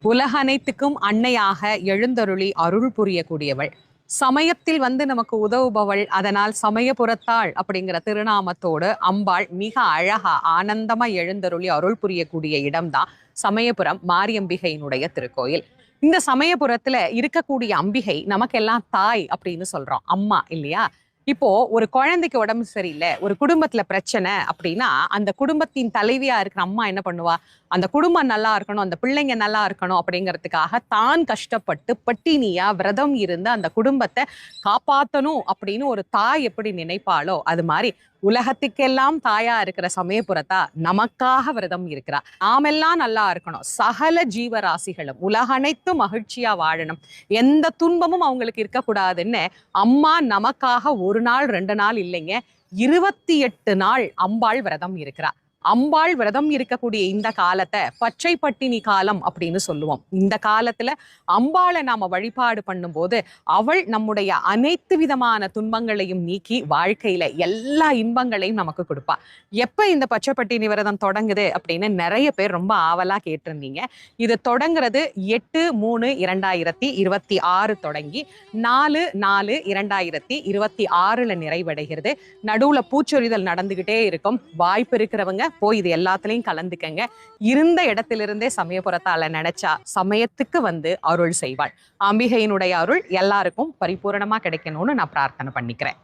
உலக அனைத்துக்கும் அன்னையாக எழுந்தருளி அருள் புரியக்கூடியவள். சமயத்தில் நமக்கு உதவுபவள். அதனால் சமயபுரத்தாள் அப்படிங்கிற திருநாமத்தோடு அம்பாள் மிக அழகா ஆனந்தமா எழுந்தருளி அருள் புரியக்கூடிய இடம்தான் சமயபுரம் மாரியம்பிகையினுடைய திருக்கோயில். இந்த சமயபுரத்துல இருக்கக்கூடிய அம்பிகை நமக்கெல்லாம் தாய் அப்படின்னு சொல்றோம், அம்மா இல்லையா? இப்போ ஒரு குழந்தைக்கு உடம்பு சரியில்லை, ஒரு குடும்பத்துல பிரச்சனை அப்படின்னா அந்த குடும்பத்தின் தலைவியா இருக்கிற அம்மா என்ன பண்ணுவா? அந்த குடும்பம் நல்லா இருக்கணும், அந்த பிள்ளைங்க நல்லா இருக்கணும் அப்படிங்கிறதுக்காக தான் கஷ்டப்பட்டு பட்டினியா விரதம் இருந்து அந்த குடும்பத்தை காப்பாற்றணும் அப்படின்னு ஒரு தாய் எப்படி நினைப்பாளோ அது மாதிரி உலகத்துக்கெல்லாம் தாயா இருக்கிற சமயபுரத்தா நமக்காக விரதம் இருக்கிறா. நாமெல்லாம் நல்லா இருக்கணும், சகல ஜீவராசிகளும் உலக அனைத்தும் மகிழ்ச்சியா வாழணும், எந்த துன்பமும் அவங்களுக்கு இருக்கக்கூடாதுன்னு அம்மா நமக்காக ஒரு நாள் 2 நாள் இல்லைங்க, 28 நாள் அம்பாள் விரதம் இருக்கிறா. அம்பாள் விரதம் இருக்கக்கூடிய இந்த காலத்தை பச்சை பட்டினி காலம் அப்படின்னு சொல்லுவோம். இந்த காலத்துல அம்பாளை நாம வழிபாடு பண்ணும்போது அவள் நம்முடைய அனைத்து விதமான துன்பங்களையும் நீக்கி வாழ்க்கையில எல்லா இன்பங்களையும் நமக்கு கொடுப்பா. எப்ப இந்த பச்சை பட்டினி விரதம் தொடங்குது அப்படின்னு நிறைய பேர் ரொம்ப ஆவலா கேட்டிருந்தீங்க. இது தொடங்குறது 8/3/2026 தொடங்கி 4/4/2026 நிறைவடைகிறது. நடுவுல பூச்சொரிதல் நடந்துகிட்டே இருக்கும். வாய்ப்பு இருக்கிறவங்க போய் இது எல்லாத்துலயும் கலந்துக்கங்க. இருந்த இடத்திலிருந்தே சமயபுரத்தால நினைச்சா சமயத்துக்கு அருள் செய்வாள். அம்பிகையினுடைய அருள் எல்லாருக்கும் பரிபூரணமா கிடைக்கணும்னு நான் பிரார்த்தனை பண்ணிக்கிறேன்.